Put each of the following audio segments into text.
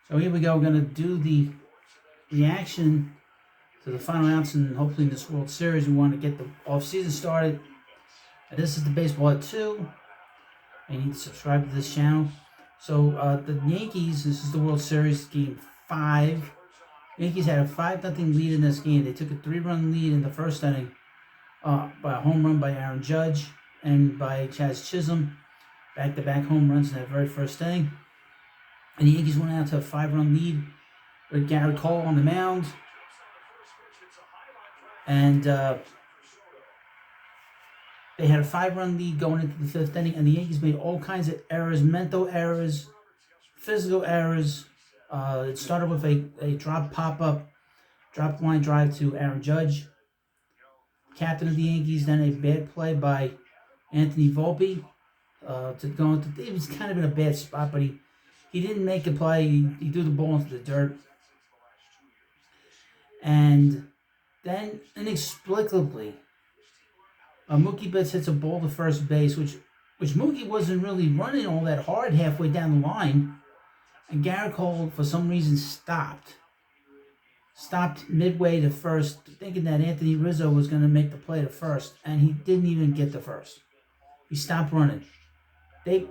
So here we go. We're going to do the reaction to the final outs and hopefully in this World Series. We want to get the off-season started. And this is the Baseball at 2. And you need to subscribe to this channel. So the Yankees, this is the World Series Game 5. Yankees had a 5-0 lead in this game. They took a 3-run lead in the first inning by a home run by Aaron Judge and by Chaz Chisholm. Back-to-back home runs in that very first inning. And the Yankees went out to a 5-run lead with Garrett Cole on the mound. And they had a 5-run lead going into the 5th inning, and the Yankees made all kinds of errors, mental errors, physical errors. It started with a drop pop-up, drop line drive to Aaron Judge, captain of the Yankees. Then a bad play by Anthony Volpe to go into. It was kind of in a bad spot, but he didn't make a play. He threw the ball into the dirt. And then, inexplicably, Mookie Betts hits a ball to first base, which Mookie wasn't really running all that hard halfway down the line. And Garrett Cole, for some reason, stopped midway to first, thinking that Anthony Rizzo was going to make the play to first, and he didn't even get to first. He stopped running. They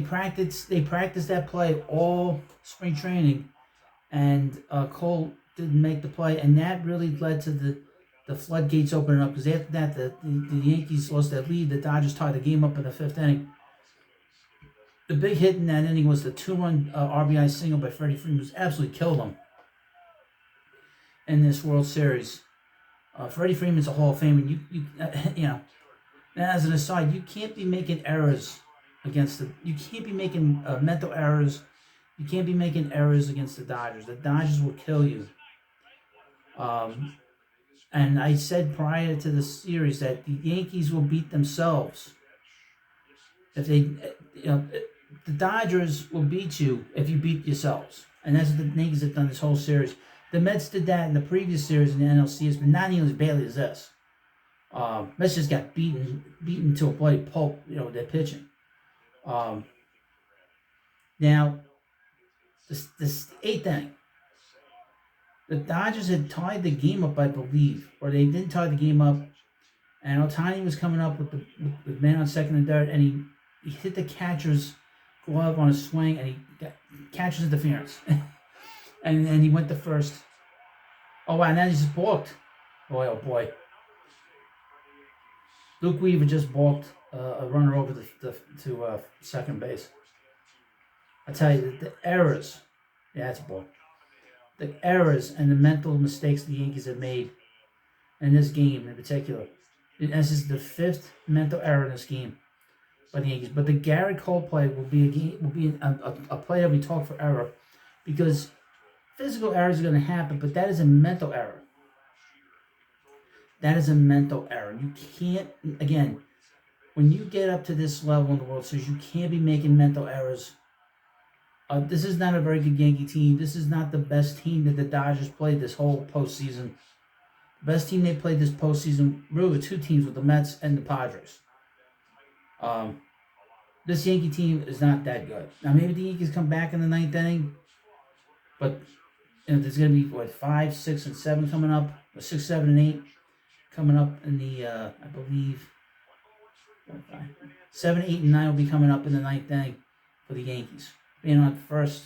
practiced that play all spring training, and Cole didn't make the play, and that really led to the floodgates opening up, because after that, the Yankees lost that lead. The Dodgers tied the game up in the 5th inning. The big hit in that inning was the 2-run RBI single by Freddie Freeman, which absolutely killed him in this World Series. Freddie Freeman's a Hall of Famer. You know. Now, as an aside, you can't be making errors against you can't be making mental errors. You can't be making errors against the Dodgers. The Dodgers will kill you. And I said prior to the series that the Yankees will beat themselves if they, the Dodgers will beat you if you beat yourselves. And that's what the Yankees have done this whole series. The Mets did that in the previous series in the NLCS, but not nearly as badly as this. Mets just got beaten to a bloody pulp, their pitching. Now, this 8th inning, the Dodgers had tied the game up, I believe, or they didn't tie the game up, and Ohtani was coming up with the man on second and third, and he hit the catcher's glove on a swing, and he got catcher's interference. and he went to first. Oh, wow, now he's just balked. Boy, oh boy. Luke Weaver just balked a runner over to second base. I tell you, the errors, it's a ball. The errors and the mental mistakes the Yankees have made in this game in particular. This is the 5th mental error in this game by the Yankees. But the Garrett Cole play will be a play that we talk forever, because physical errors are going to happen, but that is a mental error. That is a mental error. You can't, again, when you get up to this level in the World Series, you can't be making mental errors. This is not a very good Yankee team. This is not the best team that the Dodgers played this whole postseason. The best team they played this postseason really were 2 teams, with the Mets and the Padres. This Yankee team is not that good. Now, maybe the Yankees come back in the 9th inning, but there's going to be, 5, 6, and 7 coming up, or 6, 7, and 8 coming up in the, I believe, 7, 8, and 9 will be coming up in the 9th inning for the Yankees, being on first.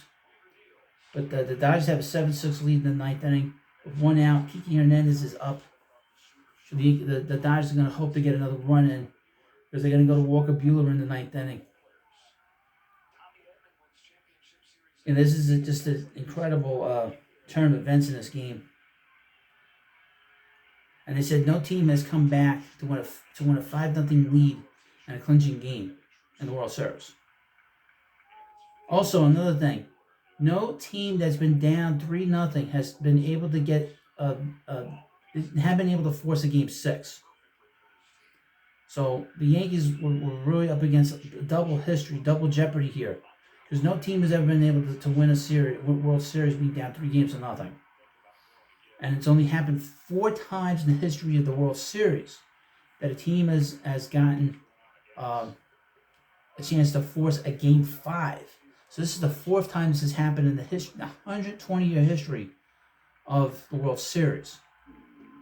But the Dodgers have a 7-6 lead in the 9th inning with 1 out. Kiki Hernandez is up. So the Dodgers are going to hope to get another run in, because they're going to go to Walker Buehler in the 9th inning. And this is just an incredible turn of events in this game. And they said no team has come back to win a 5-0 lead in a clinching game in the World Series. Also, another thing, no team that's been down 3-0 has been able to get have been able to force a game 6. So the Yankees were really up against double history, double jeopardy here, because no team has ever been able to win a World Series being down 3-0. And it's only happened 4 times in the history of the World Series that a team has gotten a chance to force a game 5. So this is the fourth time this has happened in the 120-year history of the World Series.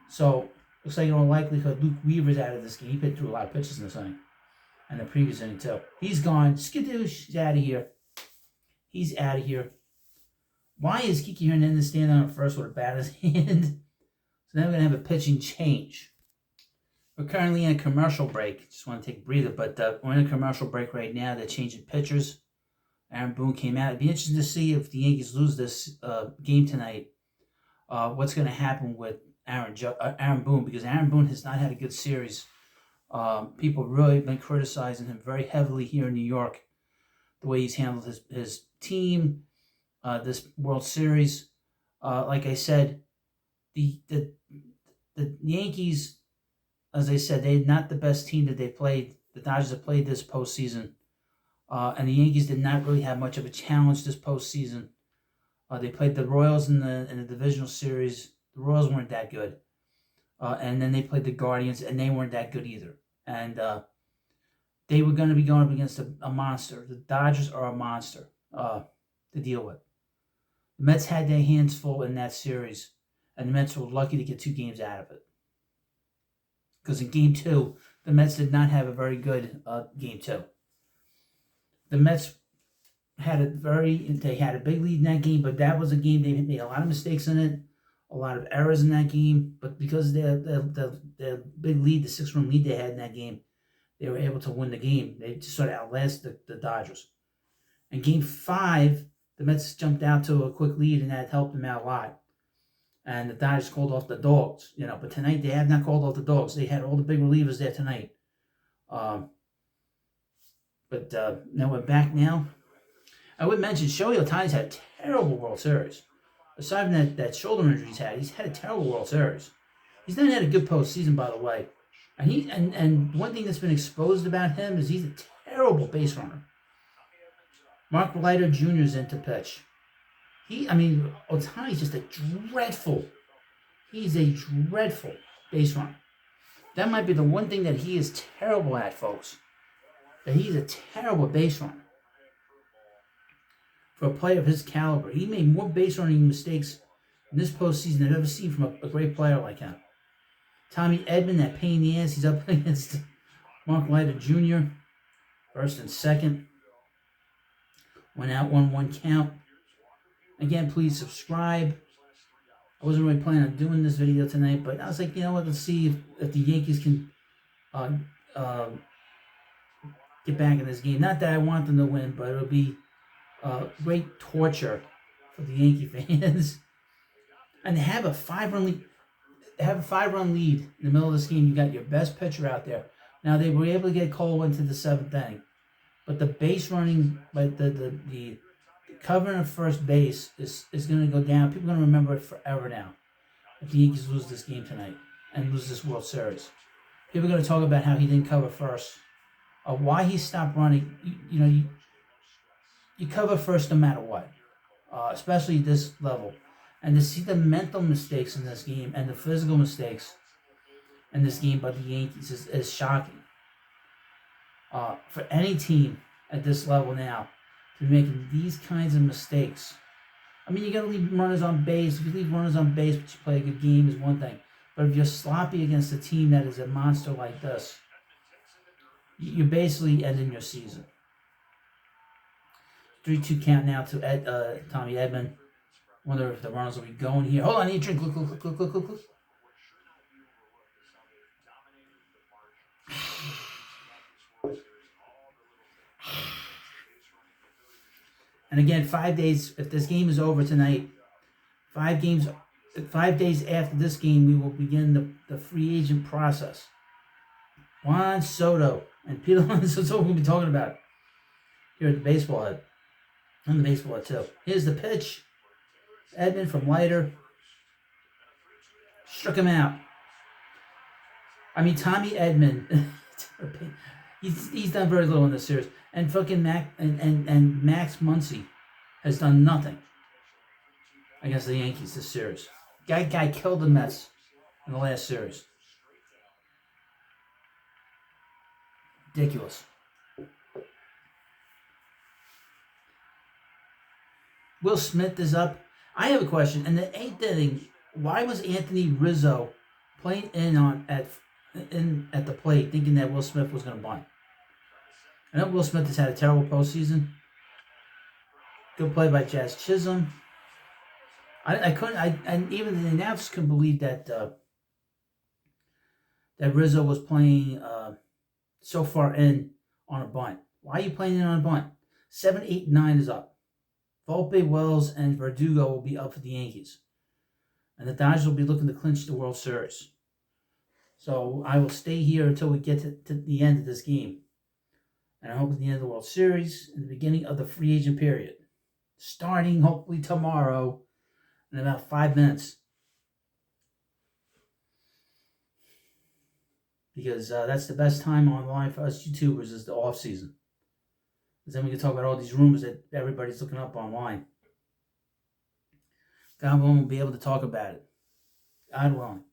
So looks like in all likelihood Luke Weaver's out of this game. He pitched through a lot of pitches in this inning, and the previous inning too. He's gone. Skadoosh, he's out of here. He's out of here. Why is Kiki Hernandez standing on first with a bat in his hand? So now we're going to have a pitching change. We're currently in a commercial break. Just want to take a breather, but we're in a commercial break right now. They're changing pitchers. Aaron Boone came out. It'd be interesting to see if the Yankees lose this game tonight. What's going to happen with Aaron Boone, because Aaron Boone has not had a good series. People really have been criticizing him very heavily here in New York, the way he's handled his team, this World Series. Like I said, the Yankees, as I said, they're not the best team that they played. The Dodgers have played this postseason. And the Yankees did not really have much of a challenge this postseason. They played the Royals in the divisional series. The Royals weren't that good. And then they played the Guardians, and they weren't that good either. And they were going to be going up against a monster. The Dodgers are a monster to deal with. The Mets had their hands full in that series, and the Mets were lucky to get 2 games out of it. Because in Game 2, the Mets did not have a very good Game 2. The Mets had a big lead in that game, but that was a game they made a lot of mistakes in it, a lot of errors in that game. But because the big lead, the 6-run lead they had in that game, they were able to win the game. They just sort of outlasted the Dodgers. In Game 5, the Mets jumped out to a quick lead, and that helped them out a lot. And the Dodgers called off the dogs, But tonight they have not called off the dogs. They had all the big relievers there tonight. But now we're back now. I would mention Shohei Ohtani's had a terrible World Series. Aside from that shoulder injury he's had a terrible World Series. He's not had a good postseason, by the way. And one thing that's been exposed about him is he's a terrible base runner. Mark Leiter Jr. is in to pitch. Ohtani's just he's a dreadful base runner. That might be the one thing that he is terrible at, folks. That he's a terrible base runner. For a player of his caliber, he made more base running mistakes in this postseason than I've ever seen from a great player like him. Tommy Edman, that pain in the ass, he's up against Mark Leiter Jr. First and second. 1 out, 1-1 count. Again, please subscribe. I wasn't really planning on doing this video tonight, but I was like, let's see if the Yankees can get back in this game. Not that I want them to win, but it'll be great torture for the Yankee fans. And they have a 5-run lead. They have a 5-run lead in the middle of this game. You got your best pitcher out there. Now they were able to get Cole into the 7th inning, but the base running, like the covering of first base is going to go down. People are going to remember it forever now. If the Yankees lose this game tonight and lose this World Series, people are going to talk about how he didn't cover first. Why he stopped running. You cover first no matter what, especially this level. And to see the mental mistakes in this game and the physical mistakes in this game by the Yankees is shocking. For any team at this level now to be making these kinds of mistakes. You got to leave runners on base. If you leave runners on base but you play a good game is one thing. But if you're sloppy against a team that is a monster like this, you're basically ending your season. 3-2 count now to Tommy Edman. Wonder if the runners will be going here. Hold on, I need a drink. Look. And again, 5 days, if this game is over tonight, 5 days after this game, we will begin the free agent process. Juan Soto and Peter Alonso we'll be talking about here at the Baseball Head. On the Baseball Head, too. Here's the pitch. Edman from Leiter. Struck him out. Tommy Edman, he's done very little in this series. And fucking Max Muncy has done nothing against the Yankees this series. Guy killed the Mets in the last series. Ridiculous. Will Smith is up. I have a question. In the eighth inning, why was Anthony Rizzo playing at the plate, thinking that Will Smith was going to bunt? I know Will Smith has had a terrible postseason. Good play by Jazz Chisholm. I couldn't. And even the announcers couldn't believe that that Rizzo was playing so far in on a bunt. Why are you playing in on a bunt? 7, 8, 9 is up. Volpe, Wells, and Verdugo will be up for the Yankees. And the Dodgers will be looking to clinch the World Series. So I will stay here until we get to the end of this game. And I hope at the end of the World Series, in the beginning of the free agent period, starting hopefully tomorrow in about 5 minutes. Because that's the best time online for us YouTubers is the off season. Because then we can talk about all these rumors that everybody's looking up online. God willing, we'll be able to talk about it. God willing.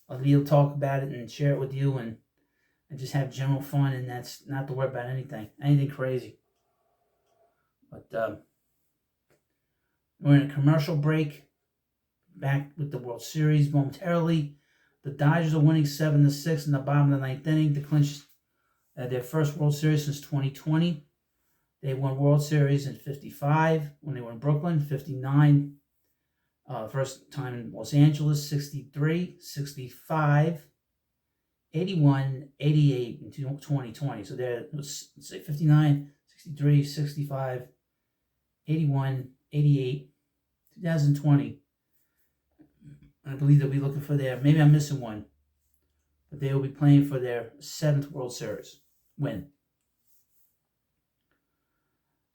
I'll be able to talk about it and share it with you and just have general fun, and that's not to worry about anything crazy. But we're in a commercial break. Back with the World Series momentarily. The Dodgers are winning 7-6 in the bottom of the ninth inning to clinch their first World Series since 2020. They won World Series in 55 when they were in Brooklyn, 59 first time in Los Angeles, 63, 65, 81, 88 in 2020. So there, let's say 59, 63, 65, 81, 88, 2020. I believe they'll be looking for maybe I'm missing one, but they will be playing for their 7th World Series win.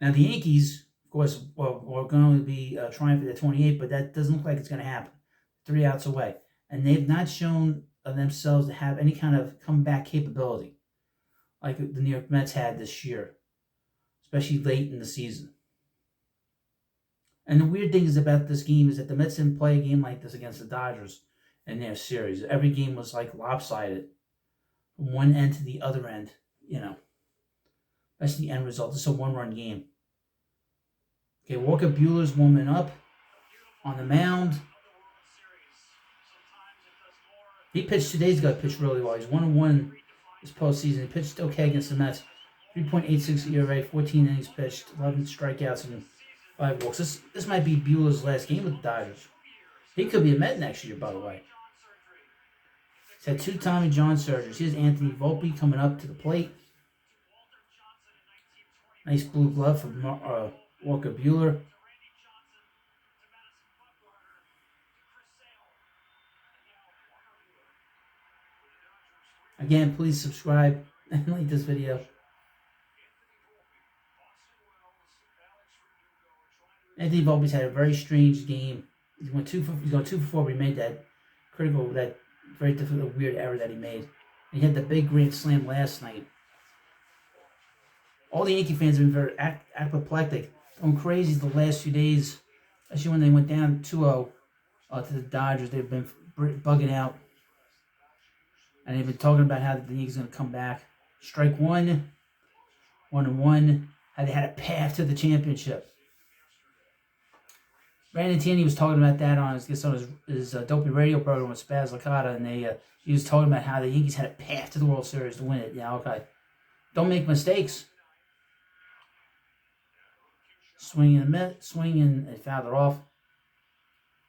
Now the Yankees, of course, are going to be trying for their 28th, but that doesn't look like it's going to happen. 3 outs away. And they've not shown themselves to have any kind of comeback capability like the New York Mets had this year, especially late in the season. And the weird thing is about this game is that the Mets didn't play a game like this against the Dodgers in their series. Every game was like lopsided from one end to the other end, That's the end result. It's a 1-run game. Okay, Walker Buehler's warming up on the mound. He pitched 2 days ago. Pitched really well. He's 1-1 this postseason. He pitched okay against the Mets. 3.86 ERA, 14 innings pitched, 11 strikeouts, and 5 walks. This might be Buehler's last game with the Dodgers. He could be a Met next year, by the way. He's had 2 Tommy John surgeries. Here's Anthony Volpe coming up to the plate. Nice blue glove from Walker Buehler. Again, please subscribe and like this video. Anthony Volpe's had a very strange game. He's going 2 for 4, but he made that very difficult, weird error that he made. He had the big grand slam last night. All the Yankee fans have been very apoplectic, going crazy the last few days, especially when they went down 2-0 to the Dodgers. They've been bugging out. And they've been talking about how the Yankees are going to come back. Strike 1, 1-1, how they had a path to the championship. Brandon Taney was talking about that on his dopey radio program with Spaz Licata, and he was talking about how the Yankees had a path to the World Series to win it. Yeah, okay. Don't make mistakes. Swing and they fouled it off.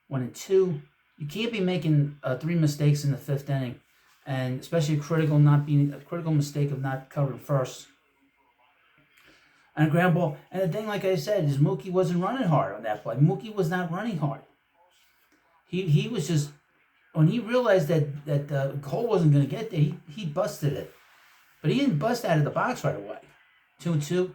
1-2. You can't be making 3 mistakes in the 5th inning, and especially a critical mistake of not covering first. And a ground ball. And the thing, like I said, is Mookie wasn't running hard on that play. Mookie was not running hard. He was just, when he realized that Cole wasn't going to get there, he busted it. But he didn't bust out of the box right away. 2-2.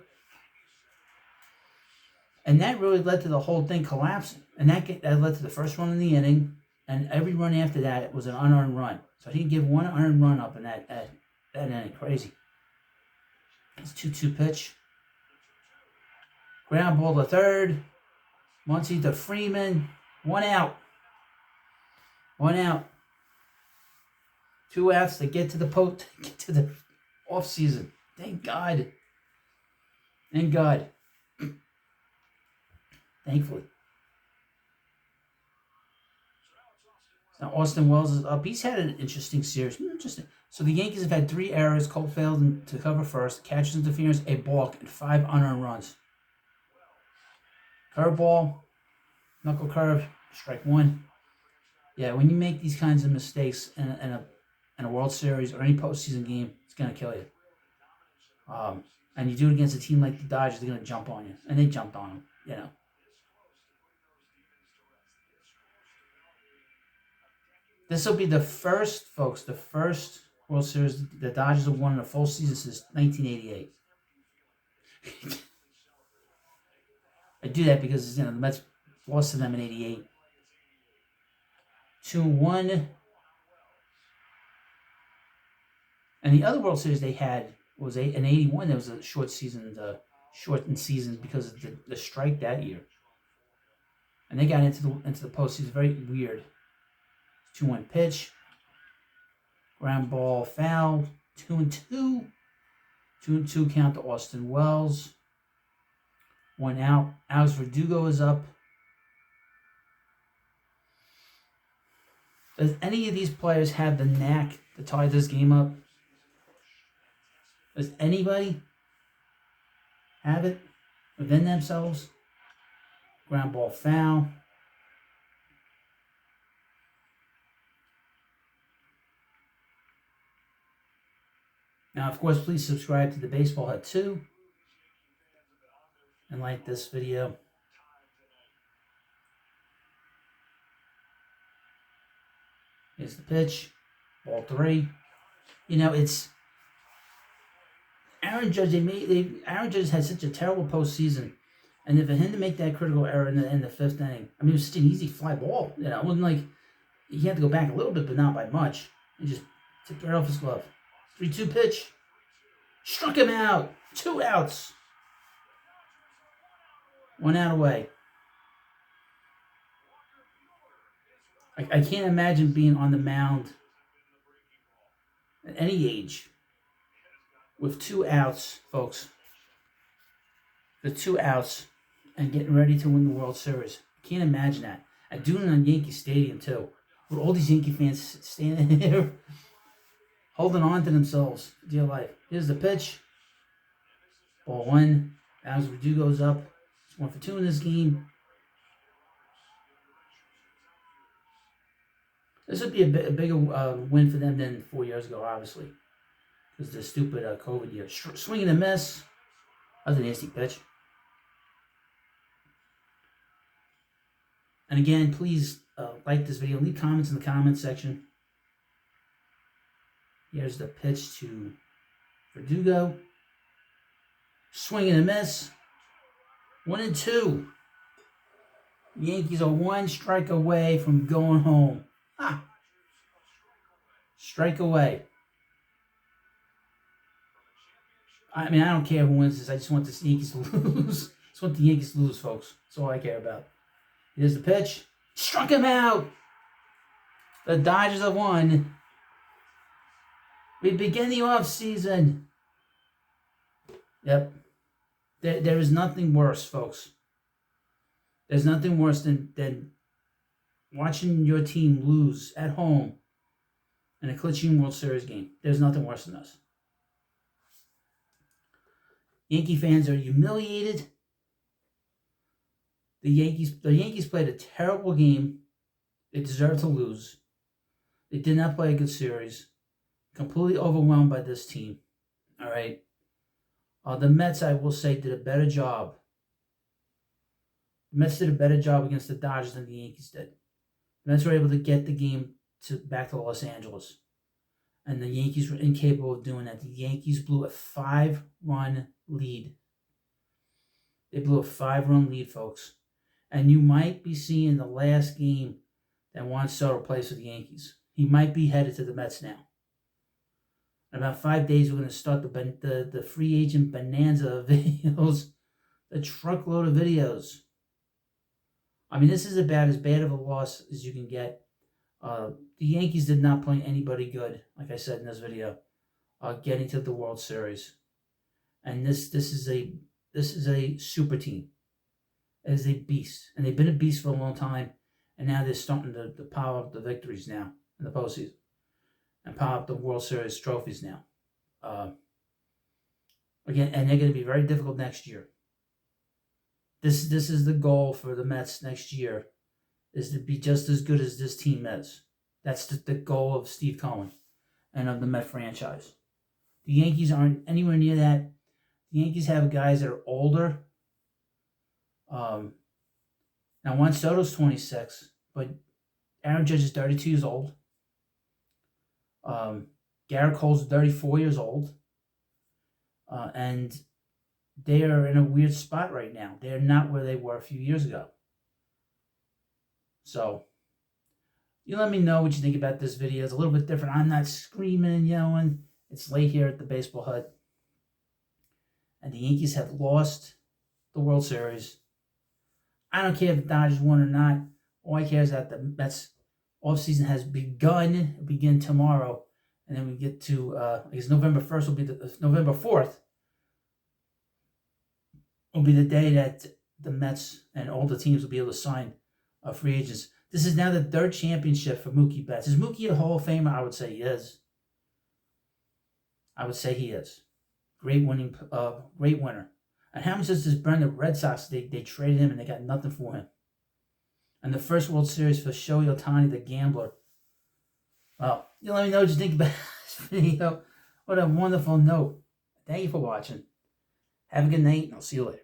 And that really led to the whole thing collapsing. And that led to the first run in the inning. And every run after that was an unearned run. So he didn't give one unearned run up in that inning. Crazy. It's 2-2 pitch. Ground ball to third. Muncy to Freeman. 1 out. 1 out. 2 outs to get to the off season. Thank God. Thank God. thankfully. Now Austin Wells is up. He's had an interesting series. Interesting. So the Yankees have had 3 errors. Cole failed to cover first. Catcher's interference, a balk, and 5 unearned runs. Curveball, knuckle curve, strike 1. Yeah, when you make these kinds of mistakes in a World Series or any postseason game, it's gonna kill you. And you do it against a team like the Dodgers, they're gonna jump on you, and they jumped on him. You know. This will be the first, folks, the first World Series the Dodgers have won in a full season since 1988. I do that because the Mets lost to them in '88. 2-1. And the other World Series they had was in '81. There was a shortened season because of the strike that year. And they got into the postseason. Very weird. 2-1 pitch. Ground ball foul. 2-2. 2-2 count to Austin Wells. 1 out. Alex Verdugo is up. Does any of these players have the knack to tie this game up? Does anybody have it within themselves? Ground ball foul. Now, of course, please subscribe to the Baseball Hut 2 and like this video. Here's the pitch. Ball 3. It's Aaron Judge. Aaron Judge had such a terrible postseason, and for him to make that critical error in the 5th inning, I mean, it was such an easy fly ball. It wasn't like he had to go back a little bit, but not by much. He just took it right off his glove. 3-2 pitch. Struck him out. 2 outs. 1 out away. I can't imagine being on the mound at any age with 2 outs, folks. The 2 outs and getting ready to win the World Series. I can't imagine that. And doing it on Yankee Stadium, too. With all these Yankee fans standing there holding on to themselves for dear life. Here's the pitch. Ball 1. Alex Verdugo's up. It's 1 for 2 in this game. This would be a bigger win for them than 4 years ago, obviously. Because the stupid COVID year. Swing and a miss. That was a nasty pitch. And again, please like this video. Leave comments in the comments section. Here's the pitch to Verdugo. Swing and a miss. 1-2. Yankees are 1 strike away from going home. Strike away. I mean, I don't care who wins this. I just want the Yankees to lose. I just want the Yankees to lose, folks. That's all I care about. Here's the pitch. Struck him out. The Dodgers have won. We begin the offseason. Yep. There is nothing worse, folks. There's nothing worse than watching your team lose at home in a clinching World Series game. There's nothing worse than this. Yankee fans are humiliated. The Yankees played a terrible game. They deserve to lose. They did not play a good series. Completely overwhelmed by this team. All right. The Mets, I will say, did a better job. The Mets did a better job against the Dodgers than the Yankees did. The Mets were able to get the game back to Los Angeles. And the Yankees were incapable of doing that. The Yankees blew a 5-run lead. They blew a 5-run lead, folks. And you might be seeing the last game that Juan Soto plays for the Yankees. He might be headed to the Mets now. In about 5 days, we're going to start the free agent bonanza of videos, the truckload of videos. I mean, this is about as bad of a loss as you can get. The Yankees did not play anybody good, like I said in this video, getting to the World Series. And this is a super team. is a beast. And they've been a beast for a long time. And now they're starting to pile up the victories now in the postseason. And pile up the World Series trophies now. Again, and they're going to be very difficult next year. This is the goal for the Mets next year, is to be just as good as this team is. That's the goal of Steve Cohen and of the Met franchise. The Yankees aren't anywhere near that. The Yankees have guys that are older. Now, Juan Soto's 26, but Aaron Judge is 32 years old. Garrett Cole's 34 years old. And they are in a weird spot right now. They're not where they were a few years ago. So, you let me know what you think about this video. It's a little bit different. I'm not screaming and yelling. It's late here at the baseball hut. And the Yankees have lost the World Series. I don't care if the Dodgers won or not. All I care is that the Mets offseason has begun. It'll begin tomorrow. And then we get to, I guess November 1st will be November 4th will be the day that the Mets and all the teams will be able to sign free agents. This is now the third championship for Mookie Betts. Is Mookie a Hall of Famer? I would say he is. I would say he is. Great winner. And how much does this burn the Red Sox? They traded him and they got nothing for him. And the first World Series for Shohei Ohtani, the gambler. Well, you let me know what you think about this video. What a wonderful note. Thank you for watching. Have a good night, and I'll see you later.